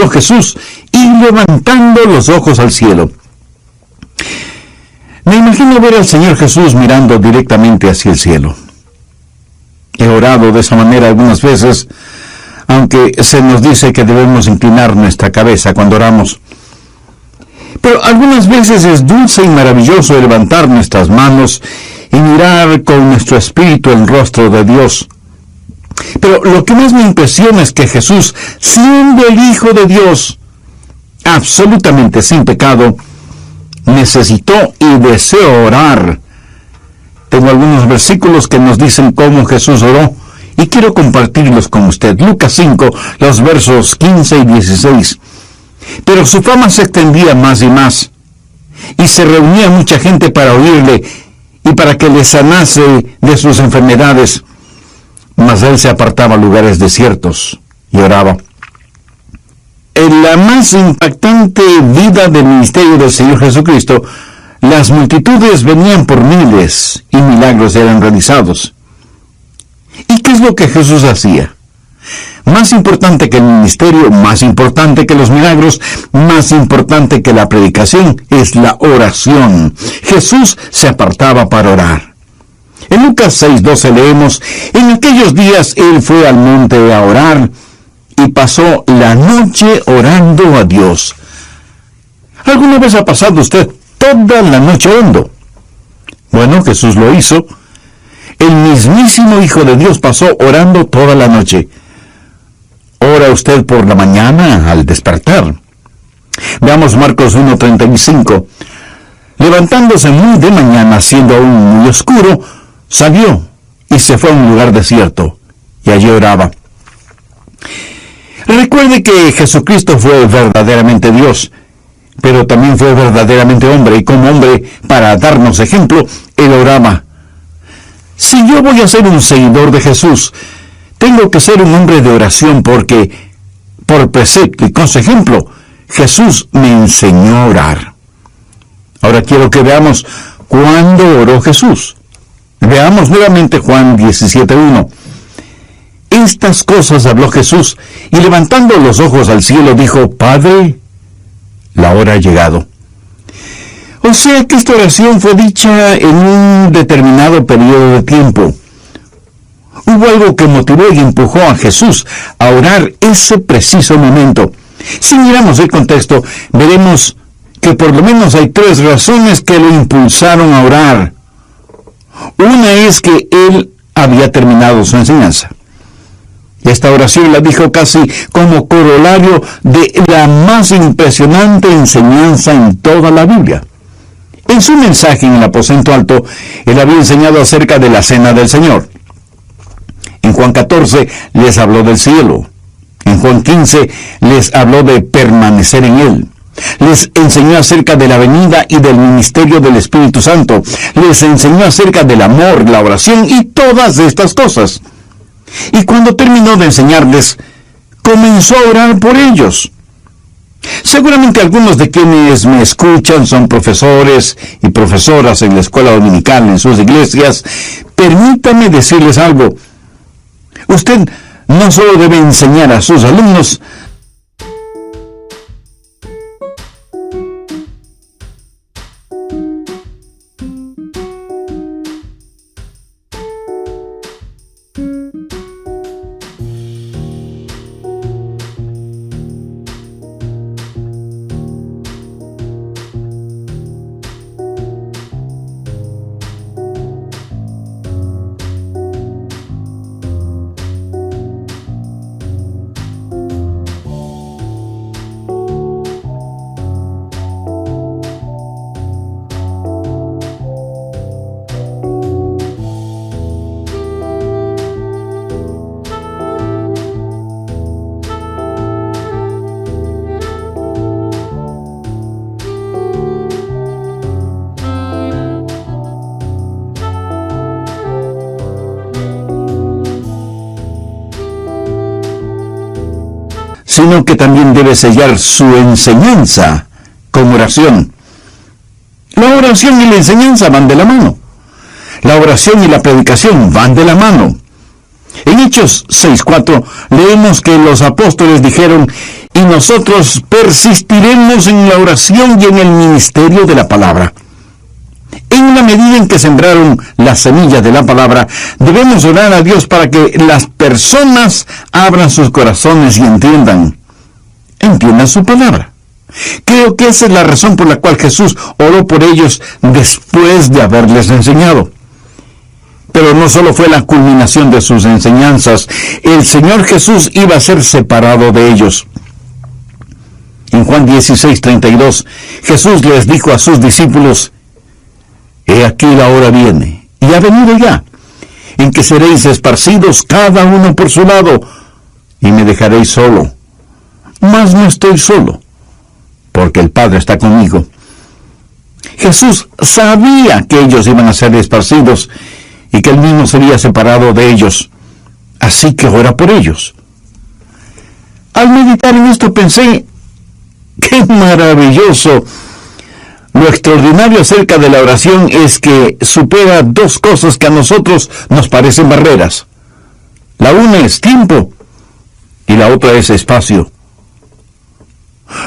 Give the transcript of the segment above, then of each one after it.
Jesús y levantando los ojos al cielo. Me imagino ver al Señor Jesús mirando directamente hacia el cielo. He orado de esa manera algunas veces, aunque se nos dice que debemos inclinar nuestra cabeza cuando oramos. Pero algunas veces es dulce y maravilloso levantar nuestras manos y mirar con nuestro espíritu el rostro de Dios. Pero lo que más me impresiona es que Jesús, siendo el Hijo de Dios, absolutamente sin pecado, necesitó y deseó orar. Tengo algunos versículos que nos dicen cómo Jesús oró y quiero compartirlos con usted. Lucas 5, los versos 15 y 16. Pero su fama se extendía más y más, y se reunía mucha gente para oírle y para que le sanase de sus enfermedades. Mas él se apartaba a lugares desiertos y oraba. En la más impactante vida del ministerio del Señor Jesucristo, las multitudes venían por miles y milagros eran realizados. ¿Y qué es lo que Jesús hacía? Más importante que el ministerio, más importante que los milagros, más importante que la predicación, es la oración. Jesús se apartaba para orar. En Lucas 6:12 leemos: en aquellos días él fue al monte a orar y pasó la noche orando a Dios. ¿Alguna vez ha pasado usted toda la noche orando? Bueno, Jesús lo hizo. El mismísimo Hijo de Dios pasó orando toda la noche. ¿Ora usted por la mañana al despertar? Veamos Marcos 1:35. Levantándose muy de mañana, siendo aún muy oscuro, salió y se fue a un lugar desierto, y allí oraba. Recuerde que Jesucristo fue verdaderamente Dios, pero también fue verdaderamente hombre, y como hombre, para darnos ejemplo, él oraba. Si yo voy a ser un seguidor de Jesús, tengo que ser un hombre de oración, porque, por precepto y con su ejemplo, Jesús me enseñó a orar. Ahora quiero que veamos cuándo oró Jesús. Veamos nuevamente Juan 17:1. Estas cosas habló Jesús, y levantando los ojos al cielo dijo: Padre, la hora ha llegado. O sea que esta oración fue dicha en un determinado periodo de tiempo. Hubo algo que motivó y empujó a Jesús a orar ese preciso momento. Si miramos el contexto, veremos que por lo menos hay 3 razones que lo impulsaron a orar. Una es que él había terminado su enseñanza. Esta oración la dijo casi como corolario de la más impresionante enseñanza en toda la Biblia. En su mensaje en el aposento alto, él había enseñado acerca de la cena del Señor. En Juan 14 les habló del cielo. En Juan 15 les habló de permanecer en él. Les enseñó acerca de la venida y del ministerio del Espíritu Santo. Les enseñó acerca del amor, la oración y todas estas cosas. Y cuando terminó de enseñarles, comenzó a orar por ellos. Seguramente algunos de quienes me escuchan son profesores y profesoras en la escuela dominical en sus iglesias. Permítame decirles algo. Usted no solo debe enseñar a sus alumnos, sino que también debe sellar su enseñanza con oración. La oración y la enseñanza van de la mano. La oración y la predicación van de la mano. En Hechos 6:4 leemos que los apóstoles dijeron: y nosotros persistiremos en la oración y en el ministerio de la palabra. En la medida en que sembraron la semilla de la palabra, debemos orar a Dios para que las personas abran sus corazones y entiendan su palabra. Creo que esa es la razón por la cual Jesús oró por ellos después de haberles enseñado. Pero no solo fue la culminación de sus enseñanzas, el Señor Jesús iba a ser separado de ellos. En Juan 16:32, Jesús les dijo a sus discípulos: He aquí la hora viene, y ha venido ya, en que seréis esparcidos cada uno por su lado, y me dejaréis solo. Mas no estoy solo, porque el Padre está conmigo. Jesús sabía que ellos iban a ser esparcidos, y que él mismo sería separado de ellos. Así que ora por ellos. Al meditar en esto pensé, ¡qué maravilloso! Lo extraordinario acerca de la oración es que supera dos cosas que a nosotros nos parecen barreras. La una es tiempo y la otra es espacio.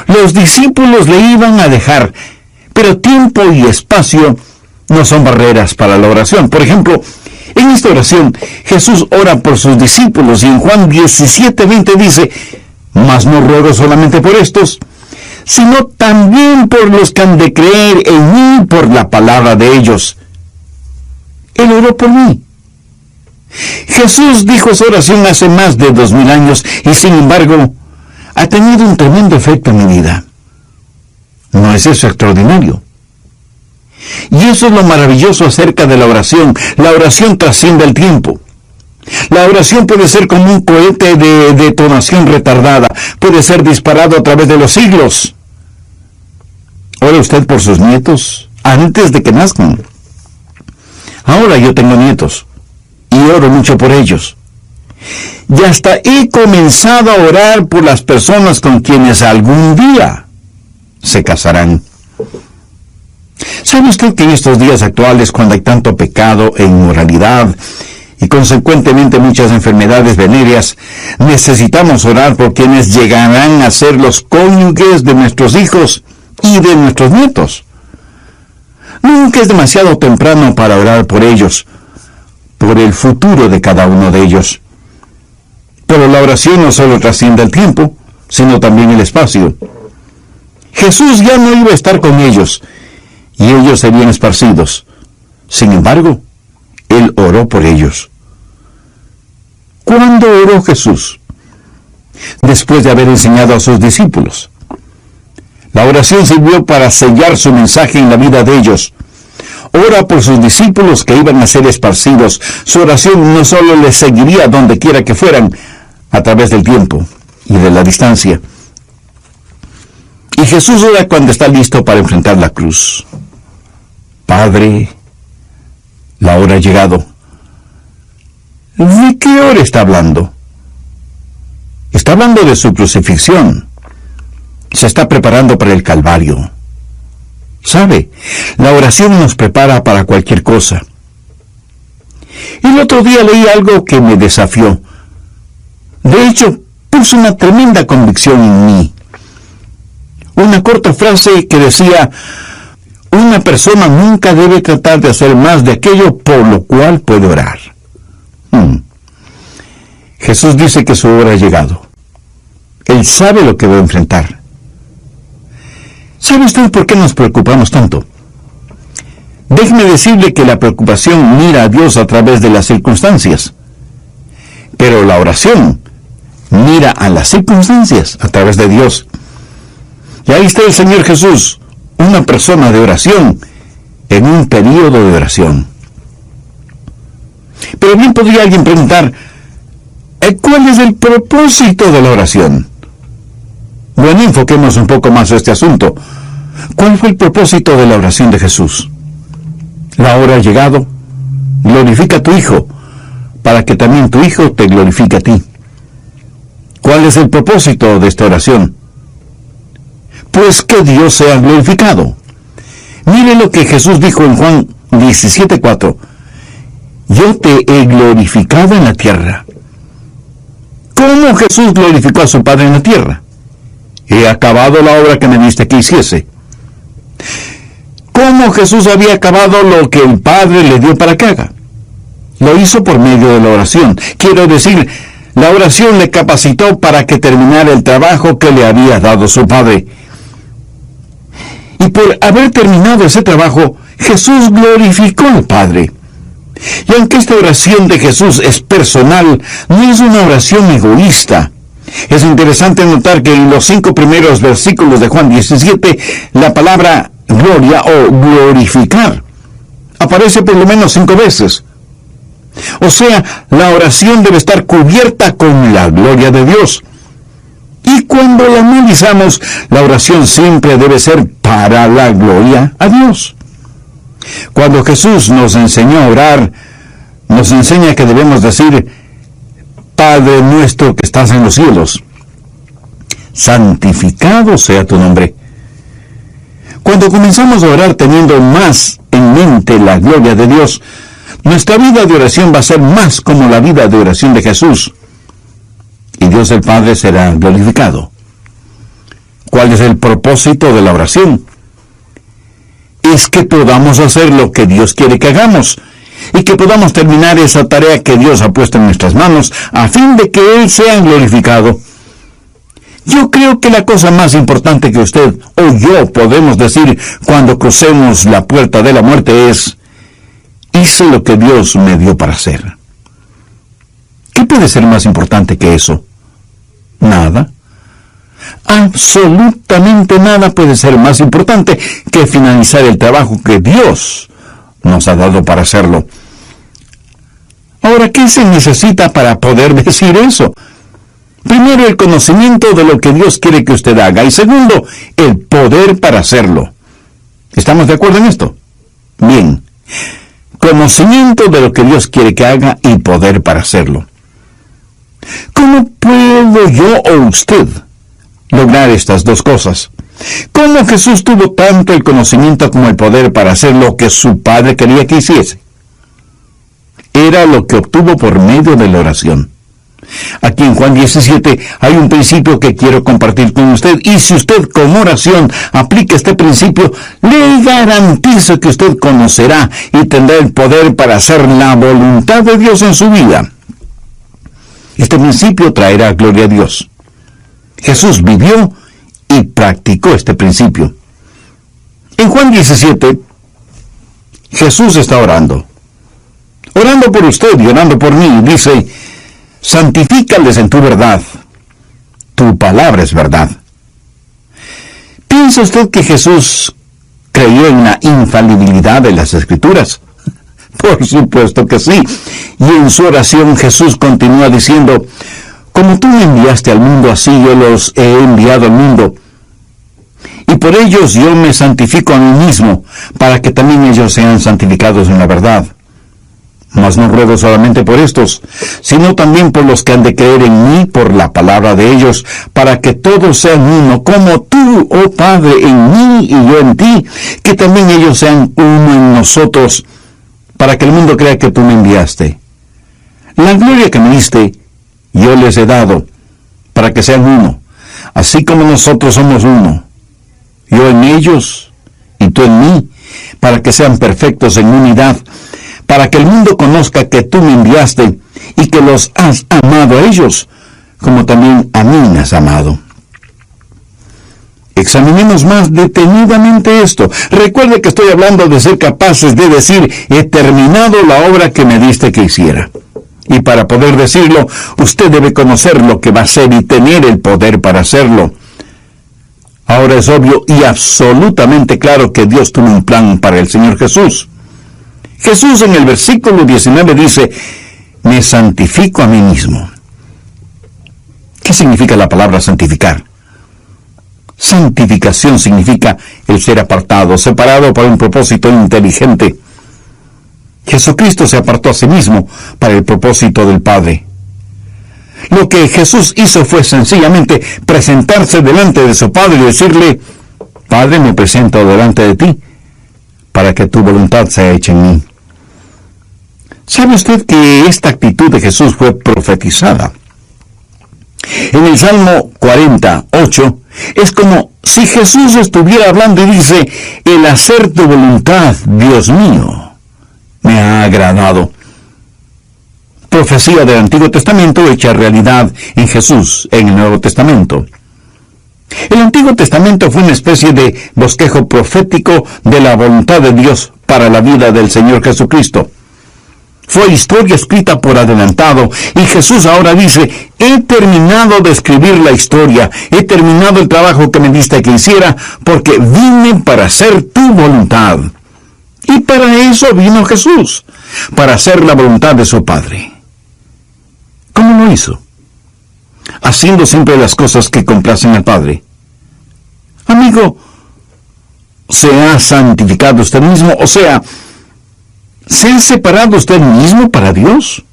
Los discípulos le iban a dejar, pero tiempo y espacio no son barreras para la oración. Por ejemplo, en esta oración Jesús ora por sus discípulos y en Juan 17:20 dice: Mas no ruego solamente por estos, sino también por los que han de creer en mí por la palabra de ellos. Él oró por mí. Jesús dijo esa oración hace más de 2000 años y sin embargo ha tenido un tremendo efecto en mi vida. ¿No es eso extraordinario? Y eso es lo maravilloso acerca de la oración. La oración trasciende el tiempo. La oración puede ser como un cohete de detonación retardada. Puede ser disparado a través de los siglos. ¿Ora usted por sus nietos antes de que nazcan? Ahora yo tengo nietos y oro mucho por ellos. Y hasta he comenzado a orar por las personas con quienes algún día se casarán. ¿Sabe usted que en estos días actuales, cuando hay tanto pecado e inmoralidad y consecuentemente muchas enfermedades venéreas, necesitamos orar por quienes llegarán a ser los cónyuges de nuestros hijos y de nuestros nietos? Nunca es demasiado temprano para orar por ellos, por el futuro de cada uno de ellos. Pero la oración no solo trasciende el tiempo, sino también el espacio. Jesús ya no iba a estar con ellos, y ellos serían esparcidos. Sin embargo, Él oró por ellos. ¿Cuándo oró Jesús? Después de haber enseñado a sus discípulos. La oración sirvió para sellar su mensaje en la vida de ellos. Ora por sus discípulos que iban a ser esparcidos. Su oración no solo les seguiría donde quiera que fueran, a través del tiempo y de la distancia. Y Jesús ora cuando está listo para enfrentar la cruz. Padre, la hora ha llegado. ¿De qué hora está hablando? Está hablando de su crucifixión. Se está preparando para el Calvario. ¿Sabe? La oración nos prepara para cualquier cosa. El otro día leí algo que me desafió. De hecho, puso una tremenda convicción en mí. Una corta frase que decía: una persona nunca debe tratar de hacer más de aquello por lo cual puede orar. Jesús dice que su hora ha llegado. Él sabe lo que va a enfrentar. ¿Sabe usted por qué nos preocupamos tanto? Déjeme decirle que la preocupación mira a Dios a través de las circunstancias. Pero la oración mira a las circunstancias a través de Dios. Y ahí está el Señor Jesús, una persona de oración, en un período de oración. Pero bien podría alguien preguntar: ¿cuál es el propósito de la oración? Bueno, enfoquemos un poco más este asunto. ¿Cuál fue el propósito de la oración de Jesús? La hora ha llegado. Glorifica a tu Hijo, para que también tu Hijo te glorifique a ti. ¿Cuál es el propósito de esta oración? Pues que Dios sea glorificado. Mire lo que Jesús dijo en Juan 17:4. Yo te he glorificado en la tierra. ¿Cómo Jesús glorificó a su Padre en la tierra? he acabado la obra que me diste que hiciese. ¿Cómo Jesús había acabado lo que el Padre le dio para que haga? Lo hizo por medio de la oración. Quiero decir, la oración le capacitó para que terminara el trabajo que le había dado su Padre. Y por haber terminado ese trabajo, Jesús glorificó al Padre. Y aunque esta oración de Jesús es personal, no es una oración egoísta. Es interesante notar que en los 5 primeros versículos de Juan 17, la palabra gloria o glorificar aparece por lo menos 5 veces. O sea, la oración debe estar cubierta con la gloria de Dios. Y cuando la analizamos, la oración siempre debe ser para la gloria a Dios. Cuando Jesús nos enseñó a orar, nos enseña que debemos decir: Padre nuestro que estás en los cielos, santificado sea tu nombre. Cuando comenzamos a orar teniendo más en mente la gloria de Dios, nuestra vida de oración va a ser más como la vida de oración de Jesús, y Dios el Padre será glorificado. ¿Cuál es el propósito de la oración? Es que podamos hacer lo que Dios quiere que hagamos, y que podamos terminar esa tarea que Dios ha puesto en nuestras manos, a fin de que Él sea glorificado. Yo creo que la cosa más importante que usted o yo podemos decir cuando crucemos la puerta de la muerte es: hice lo que Dios me dio para hacer. ¿Qué puede ser más importante que eso? Nada. Absolutamente nada puede ser más importante que finalizar el trabajo que Dios nos ha dado para hacerlo. Ahora, ¿qué se necesita para poder decir eso? Primero, el conocimiento de lo que Dios quiere que usted haga, y segundo, el poder para hacerlo. ¿Estamos de acuerdo en esto? Bien. Conocimiento de lo que Dios quiere que haga y poder para hacerlo. ¿Cómo puedo yo o usted lograr estas dos cosas? ¿Cómo Jesús tuvo tanto el conocimiento como el poder para hacer lo que su Padre quería que hiciese? Era lo que obtuvo por medio de la oración. Aquí en Juan 17 hay un principio que quiero compartir con usted, y si usted con oración aplica este principio, le garantizo que usted conocerá y tendrá el poder para hacer la voluntad de Dios en su vida. Este principio traerá gloria a Dios. Jesús vivió y practicó este principio. En Juan 17, Jesús está orando por usted y orando por mí. Dice: santifícales en tu verdad, tu palabra es verdad. ¿Piensa usted que Jesús creyó en la infalibilidad de las Escrituras? Por supuesto que sí. Y en su oración Jesús continúa diciendo: como tú me enviaste al mundo, así yo los he enviado al mundo. Y por ellos yo me santifico a mí mismo, para que también ellos sean santificados en la verdad. Mas no ruego solamente por estos, sino también por los que han de creer en mí por la palabra de ellos, para que todos sean uno, como tú, oh Padre, en mí y yo en ti, que también ellos sean uno en nosotros, para que el mundo crea que tú me enviaste. La gloria que me diste, yo les he dado, para que sean uno, así como nosotros somos uno, yo en ellos y tú en mí, para que sean perfectos en unidad, para que el mundo conozca que tú me enviaste y que los has amado a ellos, como también a mí me has amado. Examinemos más detenidamente esto. Recuerde que estoy hablando de ser capaces de decir: he terminado la obra que me diste que hiciera. Y para poder decirlo, usted debe conocer lo que va a hacer y tener el poder para hacerlo. Ahora es obvio y absolutamente claro que Dios tuvo un plan para el Señor Jesús. Jesús en el versículo 19 dice: me santifico a mí mismo. ¿Qué significa la palabra santificar? Santificación significa el ser apartado, separado para un propósito inteligente. Jesucristo se apartó a sí mismo para el propósito del Padre. Lo que Jesús hizo fue sencillamente presentarse delante de su Padre y decirle: Padre, me presento delante de ti, para que tu voluntad sea hecha en mí. ¿Sabe usted que esta actitud de Jesús fue profetizada? En el Salmo 48 es como si Jesús estuviera hablando y dice: el hacer tu voluntad, Dios mío, me ha agradado. Profecía del Antiguo Testamento hecha realidad en Jesús, en el Nuevo Testamento. El Antiguo Testamento fue una especie de bosquejo profético de la voluntad de Dios para la vida del Señor Jesucristo. Fue historia escrita por adelantado, y Jesús ahora dice: he terminado de escribir la historia, he terminado el trabajo que me diste que hiciera, porque vine para hacer tu voluntad. Y para eso vino Jesús, para hacer la voluntad de su Padre. ¿Cómo lo hizo? Haciendo siempre las cosas que complacen al Padre. Amigo, ¿se ha santificado usted mismo? O sea, ¿se ha separado usted mismo para Dios?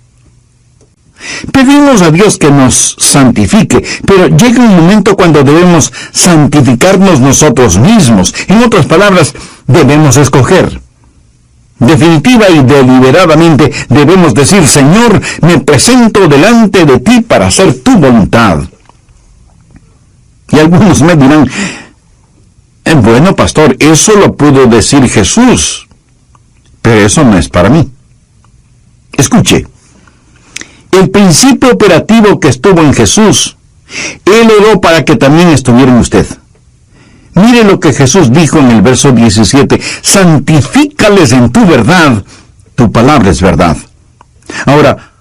Pedimos a Dios que nos santifique, pero llega un momento cuando debemos santificarnos nosotros mismos. En otras palabras, debemos escoger. Definitiva y deliberadamente debemos decir: Señor, me presento delante de ti para hacer tu voluntad. Y algunos me dirán: bueno, pastor, eso lo pudo decir Jesús, pero eso no es para mí. Escuche, el principio operativo que estuvo en Jesús, Él oró para que también estuviera en usted. Mire lo que Jesús dijo en el verso 17: santifícales en tu verdad, tu palabra es verdad. Ahora,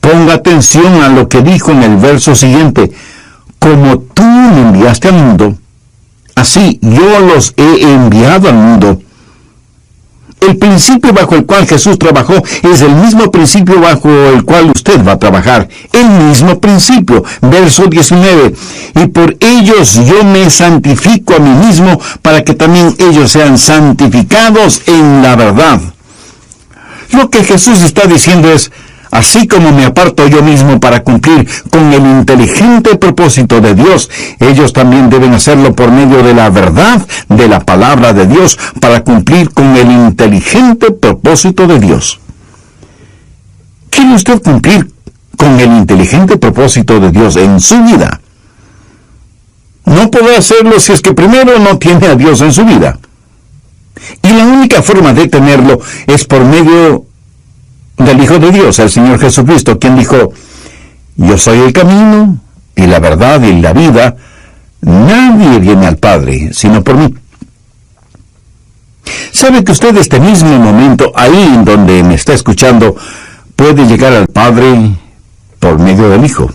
ponga atención a lo que dijo en el verso siguiente: como tú me enviaste al mundo, así yo los he enviado al mundo. El principio bajo el cual Jesús trabajó es el mismo principio bajo el cual usted va a trabajar. El mismo principio. Verso 19. Y por ellos yo me santifico a mí mismo, para que también ellos sean santificados en la verdad. Lo que Jesús está diciendo es: así como me aparto yo mismo para cumplir con el inteligente propósito de Dios, ellos también deben hacerlo por medio de la verdad de la palabra de Dios, para cumplir con el inteligente propósito de Dios. ¿Quiere usted cumplir con el inteligente propósito de Dios en su vida? No podrá hacerlo si es que primero no tiene a Dios en su vida. Y la única forma de tenerlo es por medio del Hijo de Dios, el Señor Jesucristo, quien dijo: yo soy el camino, y la verdad, y la vida. Nadie viene al Padre, sino por mí. ¿Sabe que usted, este mismo momento, ahí en donde me está escuchando, puede llegar al Padre por medio del Hijo?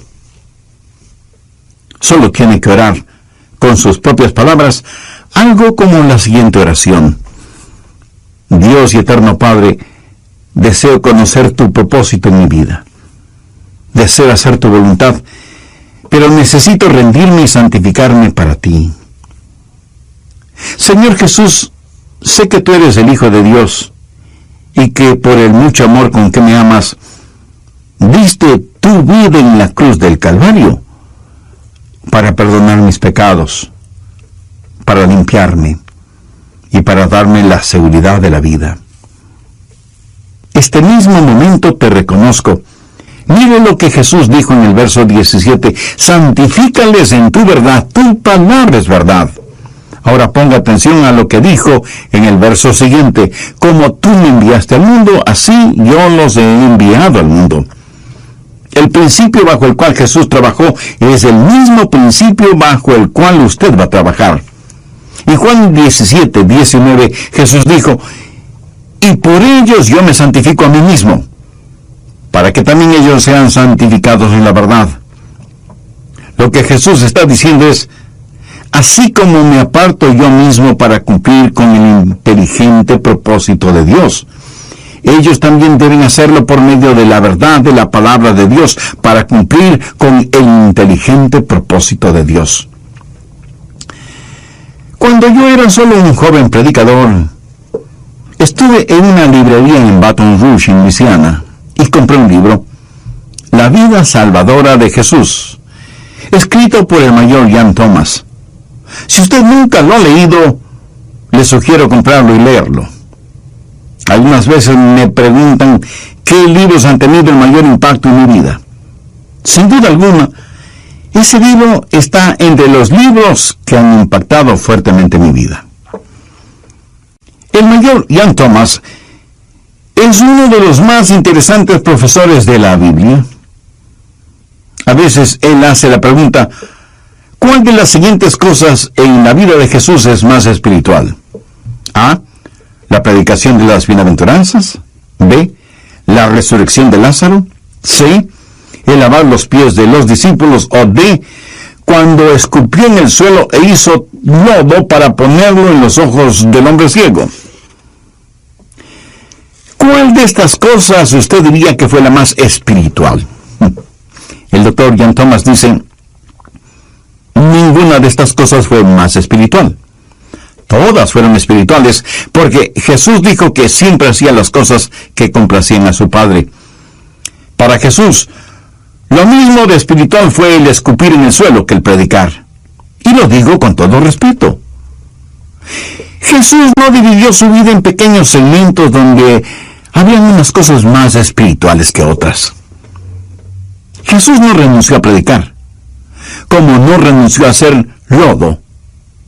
Solo tiene que orar con sus propias palabras, algo como la siguiente oración: Dios y eterno Padre, deseo conocer tu propósito en mi vida. Deseo hacer tu voluntad, pero necesito rendirme y santificarme para ti. Señor Jesús, sé que tú eres el Hijo de Dios, y que por el mucho amor con que me amas, diste tu vida en la cruz del Calvario, para perdonar mis pecados, para limpiarme, y para darme la seguridad de la vida. Este mismo momento te reconozco. Mire lo que Jesús dijo en el verso 17: santifícales en tu verdad, tu palabra es verdad. Ahora ponga atención a lo que dijo en el verso siguiente: como tú me enviaste al mundo, así yo los he enviado al mundo. El principio bajo el cual Jesús trabajó es el mismo principio bajo el cual usted va a trabajar. En Juan 17, 19, Jesús dijo: y por ellos yo me santifico a mí mismo, para que también ellos sean santificados en la verdad. Lo que Jesús está diciendo es: así como me aparto yo mismo para cumplir con el inteligente propósito de Dios, ellos también deben hacerlo por medio de la verdad de la palabra de Dios, para cumplir con el inteligente propósito de Dios. Cuando yo era solo un joven predicador, estuve en una librería en Baton Rouge, en Luisiana, y compré un libro, La vida salvadora de Jesús, escrito por el mayor Jan Thomas. Si usted nunca lo ha leído, le sugiero comprarlo y leerlo. Algunas veces me preguntan qué libros han tenido el mayor impacto en mi vida. Sin duda alguna, Ese libro está entre los libros que han impactado fuertemente mi vida. El mayor Ian Thomas es uno de los más interesantes profesores de la Biblia. A veces él hace la pregunta: ¿cuál de las siguientes cosas en la vida de Jesús es más espiritual? A. La predicación de las bienaventuranzas. B. La resurrección de Lázaro. C. El lavar los pies de los discípulos. O D. Cuando escupió en el suelo e hizo lodo para ponerlo en los ojos del hombre ciego. ¿Cuál de estas cosas usted diría que fue la más espiritual? El doctor Ian Thomas dice: ninguna de estas cosas fue más espiritual. Todas fueron espirituales, porque Jesús dijo que siempre hacía las cosas que complacían a su Padre. Para Jesús, lo mismo de espiritual fue el escupir en el suelo que el predicar. Y lo digo con todo respeto. Jesús no dividió su vida en pequeños segmentos donde habían unas cosas más espirituales que otras. Jesús no renunció a predicar, como no renunció a hacer lodo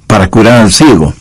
para curar al ciego.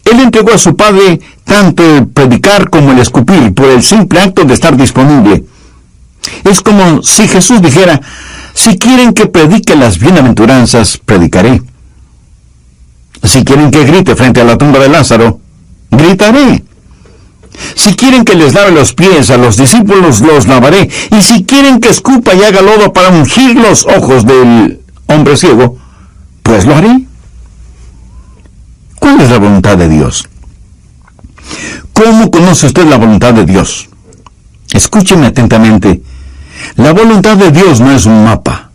Él entregó a su Padre tanto el predicar como el escupir por el simple acto de estar disponible. Es como si Jesús dijera: si quieren que predique las bienaventuranzas, predicaré. Si quieren que grite frente a la tumba de Lázaro, gritaré. Si quieren que les lave los pies a los discípulos, los lavaré. Y si quieren que escupa y haga lodo para ungir los ojos del hombre ciego, pues lo haré. ¿Cuál es la voluntad de Dios? ¿Cómo conoce usted la voluntad de Dios? Escúcheme atentamente. La voluntad de Dios no es un mapa.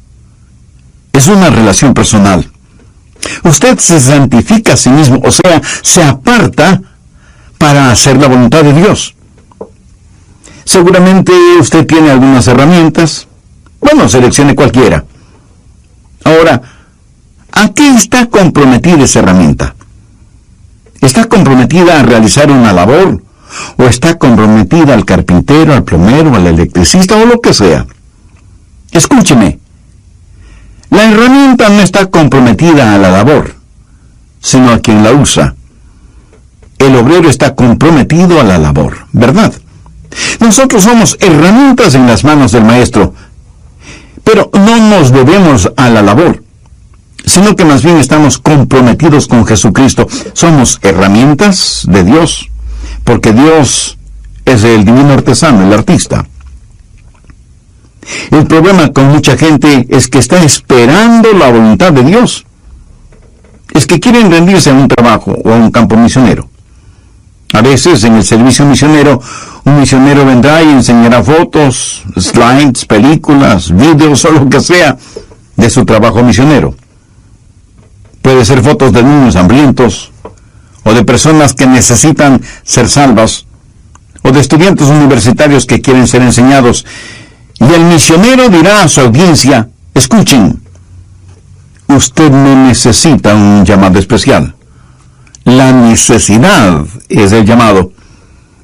Es una relación personal. Usted se santifica a sí mismo, o sea, se aparta para hacer la voluntad de Dios. Seguramente usted tiene algunas herramientas. Bueno, seleccione cualquiera. Ahora, ¿a qué está comprometida esa herramienta? ¿Está comprometida a realizar una labor? ¿O está comprometida al carpintero, al plomero, al electricista o lo que sea? Escúcheme. La herramienta no está comprometida a la labor, sino a quien la usa. El obrero está comprometido a la labor, ¿verdad? Nosotros somos herramientas en las manos del maestro, pero no nos debemos a la labor, sino que más bien estamos comprometidos con Jesucristo. Somos herramientas de Dios, porque Dios es el divino artesano, el artista. El problema con mucha gente es que está esperando la voluntad de Dios. Es que quieren rendirse a un trabajo o a un campo misionero. A veces en el servicio misionero, un misionero vendrá y enseñará fotos, slides, películas, videos o lo que sea de su trabajo misionero. Puede ser fotos de niños hambrientos, o de personas que necesitan ser salvas, o de estudiantes universitarios que quieren ser enseñados. Y el misionero dirá a su audiencia: escuchen, usted no necesita un llamado especial. La necesidad es el llamado.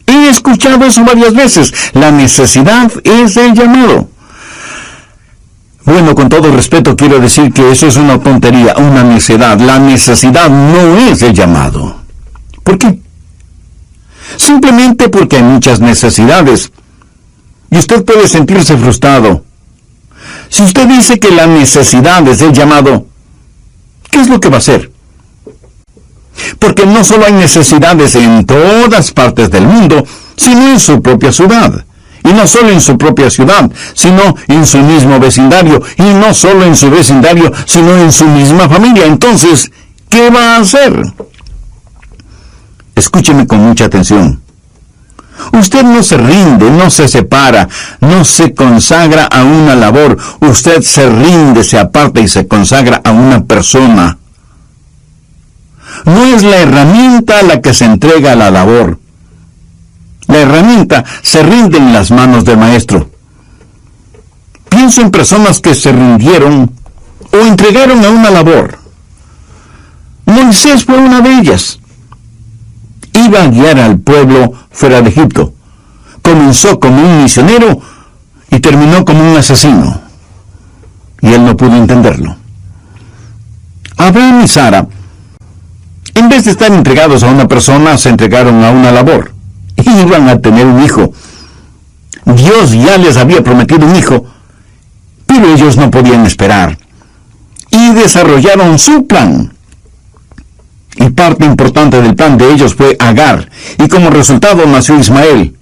He escuchado eso varias veces. La necesidad es el llamado. Bueno, con todo respeto quiero decir que eso es una tontería, una necedad. La necesidad no es el llamado. ¿Por qué? Simplemente porque hay muchas necesidades. Y usted puede sentirse frustrado. Si usted dice que la necesidad es el llamado, ¿qué es lo que va a hacer? Porque no solo hay necesidades en todas partes del mundo, sino en su propia ciudad. Y no solo en su propia ciudad, sino en su mismo vecindario. Y no solo en su vecindario, sino en su misma familia. Entonces, ¿qué va a hacer? Escúcheme con mucha atención. Usted no se rinde, no se separa, no se consagra a una labor. Usted se rinde, se aparta y se consagra a una persona. No es la herramienta la que se entrega a la labor. La herramienta se rinde en las manos del maestro. Pienso en personas que se rindieron o entregaron a una labor. Moisés fue una de ellas. Iba a guiar al pueblo fuera de Egipto. Comenzó como un misionero y terminó como un asesino. Y él no pudo entenderlo. Abraham y Sara, en vez de estar entregados a una persona, se entregaron a una labor. Iban a tener un hijo. Dios ya les había prometido un hijo, pero ellos no podían esperar. Y desarrollaron su plan. Y parte importante del plan de ellos fue Agar, y como resultado nació Ismael.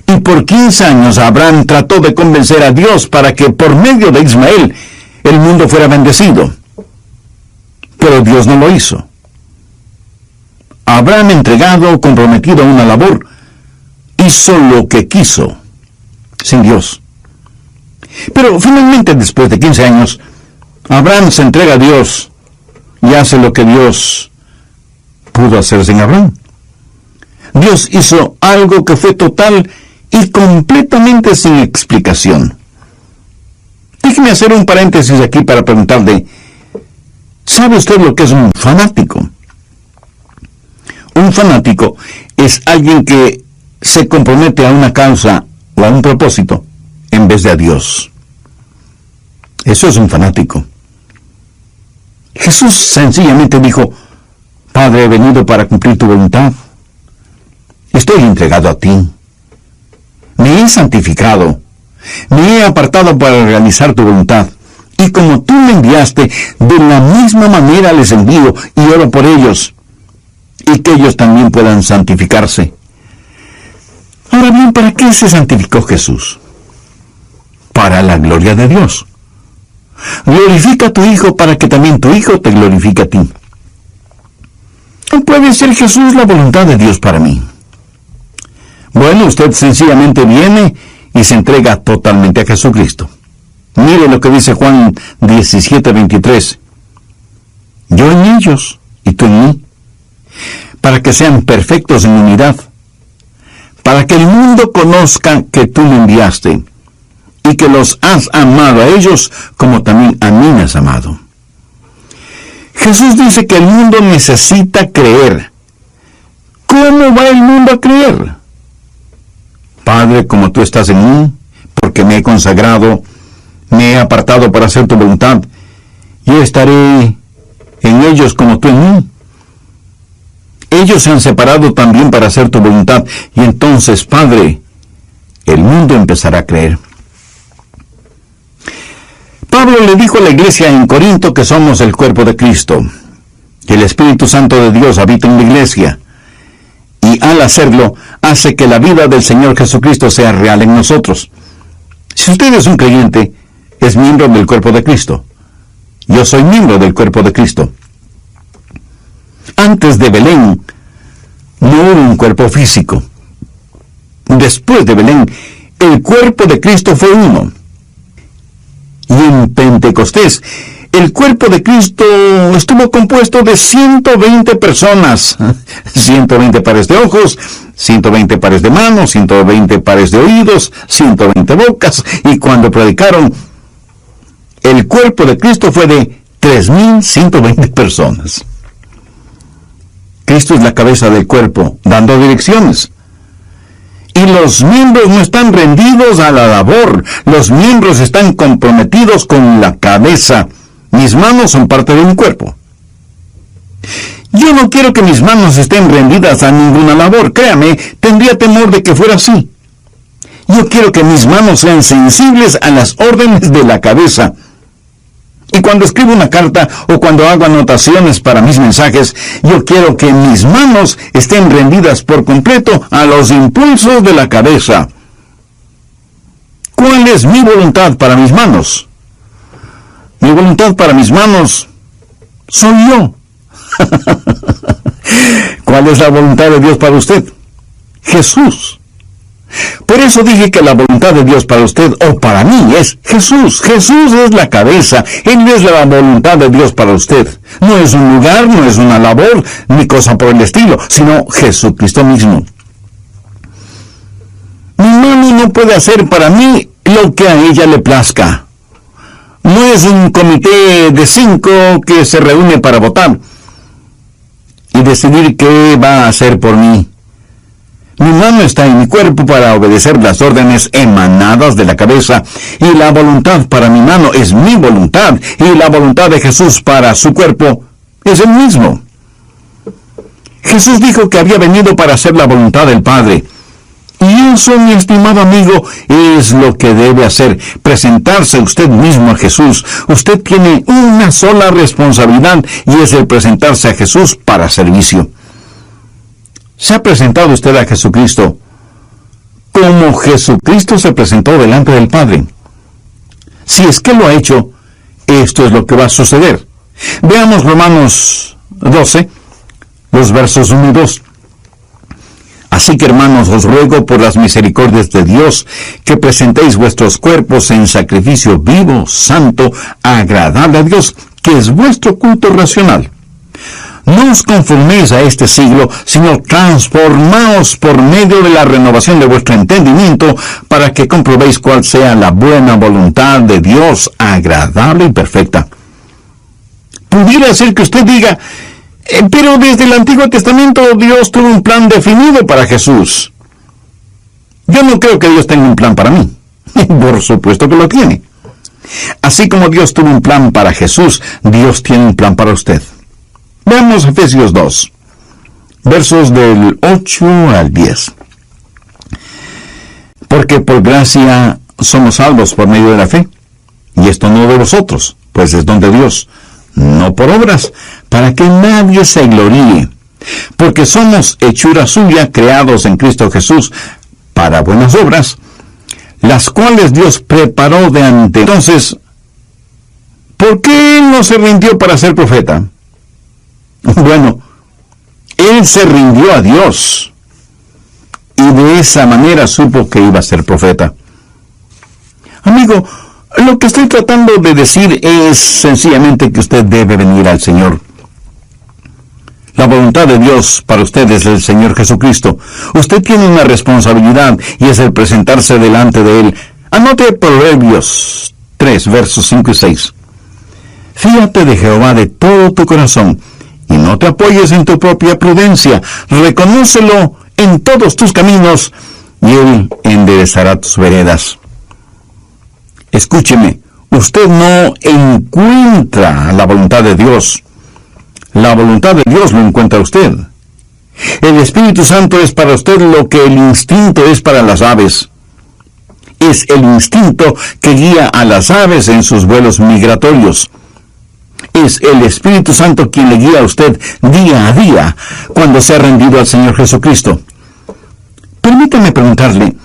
Y por 15 años Abraham trató de convencer a Dios para que por medio de Ismael el mundo fuera bendecido. Pero Dios no lo hizo. Abraham, entregado, comprometido a una labor, hizo lo que quiso, sin Dios. Pero finalmente, después de 15 años, Abraham se entrega a Dios y hace lo que Dios pudo hacer sin Abraham. Dios hizo algo que fue total y completamente sin explicación. Déjeme hacer un paréntesis aquí para preguntarle, ¿sabe usted lo que es un fanático? Un fanático es alguien que se compromete a una causa o a un propósito en vez de a Dios. Eso es un fanático. Jesús sencillamente dijo, Padre, he venido para cumplir tu voluntad. Estoy entregado a ti. Me he santificado. Me he apartado para realizar tu voluntad. Y como tú me enviaste, de la misma manera les envío y oro por ellos. Y que ellos también puedan santificarse. Ahora bien, ¿para qué se santificó Jesús? Para la gloria de Dios. Glorifica a tu Hijo para que también tu Hijo te glorifique a ti. ¿No puede ser Jesús la voluntad de Dios para mí? Bueno, usted sencillamente viene y se entrega totalmente a Jesucristo. Mire lo que dice Juan 17:23. Yo en ellos y tú en mí, para que sean perfectos en unidad, para que el mundo conozca que tú me enviaste y que los has amado a ellos como también a mí me has amado. Jesús dice que el mundo necesita creer. ¿Cómo va el mundo a creer? Padre, como tú estás en mí, porque me he consagrado, me he apartado para hacer tu voluntad, yo estaré en ellos como tú en mí. Ellos se han separado también para hacer tu voluntad, y entonces, Padre, el mundo empezará a creer. Pablo le dijo a la iglesia en Corinto que somos el cuerpo de Cristo, que el Espíritu Santo de Dios habita en la iglesia, y al hacerlo, hace que la vida del Señor Jesucristo sea real en nosotros. Si usted es un creyente, es miembro del cuerpo de Cristo. Yo soy miembro del cuerpo de Cristo. Antes de Belén, no hubo un cuerpo físico. Después de Belén, el cuerpo de Cristo fue uno. Y en Pentecostés, el cuerpo de Cristo estuvo compuesto de 120 personas. 120 pares de ojos, 120 pares de manos, 120 pares de oídos, 120 bocas. Y cuando predicaron, el cuerpo de Cristo fue de 3,120 personas. Cristo es la cabeza del cuerpo, dando direcciones. Y los miembros no están rendidos a la labor. Los miembros están comprometidos con la cabeza. Mis manos son parte de mi cuerpo. Yo no quiero que mis manos estén rendidas a ninguna labor. Créame, tendría temor de que fuera así. Yo quiero que mis manos sean sensibles a las órdenes de la cabeza. Y cuando escribo una carta o cuando hago anotaciones para mis mensajes, yo quiero que mis manos estén rendidas por completo a los impulsos de la cabeza. ¿Cuál es mi voluntad para mis manos? Mi voluntad para mis manos soy yo. ¿Cuál es la voluntad de Dios para usted? Jesús. Por eso dije que la voluntad de Dios para usted o para mí es Jesús. Jesús es la cabeza. Él es la voluntad de Dios para usted. No es un lugar, no es una labor, ni cosa por el estilo, sino Jesucristo mismo. Mi mano no puede hacer para mí lo que a ella le plazca. No es un comité de 5 que se reúne para votar y decidir qué va a hacer por mí. Mi mano está en mi cuerpo para obedecer las órdenes emanadas de la cabeza, y la voluntad para mi mano es mi voluntad, y la voluntad de Jesús para su cuerpo es el mismo. Jesús dijo que había venido para hacer la voluntad del Padre. Y eso, mi estimado amigo, es lo que debe hacer, presentarse usted mismo a Jesús. Usted tiene una sola responsabilidad, y es el presentarse a Jesús para servicio. ¿Se ha presentado usted a Jesucristo como Jesucristo se presentó delante del Padre? Si es que lo ha hecho, esto es lo que va a suceder. Veamos Romanos 12, los versos 1 y 2. Así que, hermanos, os ruego por las misericordias de Dios que presentéis vuestros cuerpos en sacrificio vivo, santo, agradable a Dios, que es vuestro culto racional. No os conforméis a este siglo, sino transformaos por medio de la renovación de vuestro entendimiento, para que comprobéis cuál sea la buena voluntad de Dios, agradable y perfecta. Pudiera ser que usted diga, pero desde el Antiguo Testamento Dios tuvo un plan definido para Jesús. Yo no creo que Dios tenga un plan para mí. Por supuesto que lo tiene. Así como Dios tuvo un plan para Jesús, Dios tiene un plan para usted. Veamos Efesios 2, versos del 8 al 10. Porque por gracia somos salvos por medio de la fe, y esto no de vosotros, pues es don de Dios, no por obras, para que nadie se gloríe, porque somos hechura suya, creados en Cristo Jesús, para buenas obras, las cuales Dios preparó de antes. Entonces, ¿por qué Él no se rindió para ser profeta? Bueno, Él se rindió a Dios, y de esa manera supo que iba a ser profeta. Amigo, lo que estoy tratando de decir es sencillamente que usted debe venir al Señor. La voluntad de Dios para usted es el Señor Jesucristo. Usted tiene una responsabilidad, y es el presentarse delante de Él. Anote Proverbios 3, versos 5 y 6. Fíate de Jehová de todo tu corazón, y no te apoyes en tu propia prudencia. Reconócelo en todos tus caminos, y Él enderezará tus veredas. Escúcheme, usted no encuentra la voluntad de Dios. La voluntad de Dios lo encuentra usted. El Espíritu Santo es para usted lo que el instinto es para las aves. Es el instinto que guía a las aves en sus vuelos migratorios. Es el Espíritu Santo quien le guía a usted día a día cuando se ha rendido al Señor Jesucristo. Permítame preguntarle,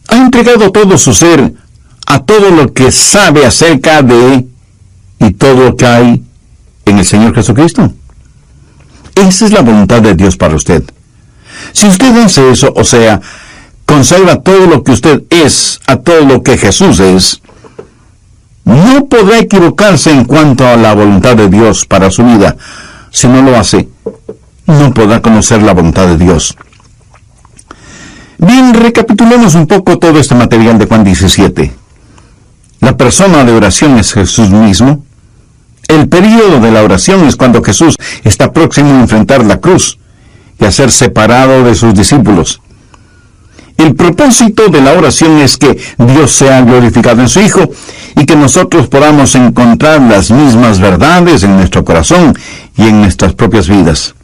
¿ha entregado todo su ser a todo lo que sabe acerca de y todo lo que hay en el Señor Jesucristo? Esa es la voluntad de Dios para usted. Si usted hace eso, o sea, conserva todo lo que usted es a todo lo que Jesús es, no podrá equivocarse en cuanto a la voluntad de Dios para su vida. Si no lo hace, no podrá conocer la voluntad de Dios. Bien, recapitulemos un poco todo este material de Juan 17. La persona de oración es Jesús mismo. El período de la oración es cuando Jesús está próximo a enfrentar la cruz y a ser separado de sus discípulos. El propósito de la oración es que Dios sea glorificado en su Hijo y que nosotros podamos encontrar las mismas verdades en nuestro corazón y en nuestras propias vidas.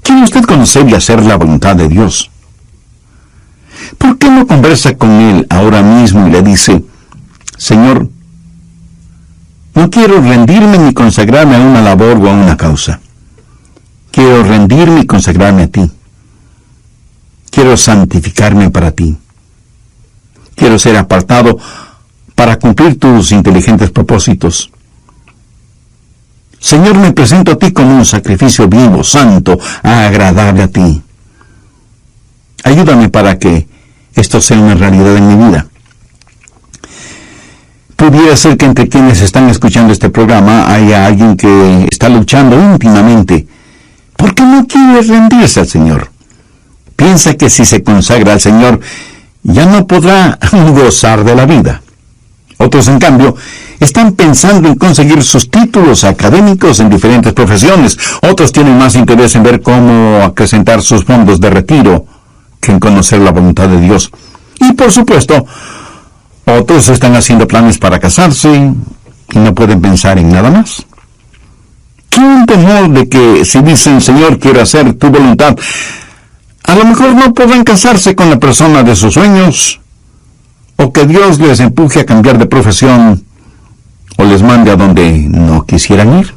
¿Quiere usted conocer y hacer la voluntad de Dios? ¿Por qué no conversa con él ahora mismo y le dice: Señor, no quiero rendirme ni consagrarme a una labor o a una causa. Quiero rendirme y consagrarme a ti. Quiero santificarme para ti. Quiero ser apartado para cumplir tus inteligentes propósitos. Señor, me presento a ti como un sacrificio vivo, santo, agradable a ti. Ayúdame para que esto sea una realidad en mi vida. Pudiera ser que entre quienes están escuchando este programa haya alguien que está luchando íntimamente porque no quiere rendirse al Señor. Piensa que si se consagra al Señor ya no podrá gozar de la vida. Otros, en cambio, están pensando en conseguir sus títulos académicos en diferentes profesiones. Otros tienen más interés en ver cómo acrecentar sus fondos de retiro que en conocer la voluntad de Dios. Y, por supuesto, otros están haciendo planes para casarse y no pueden pensar en nada más. Tienen temor de que si dicen: Señor, quiero hacer tu voluntad, a lo mejor no podrán casarse con la persona de sus sueños, o que Dios les empuje a cambiar de profesión, o les mande a donde no quisieran ir.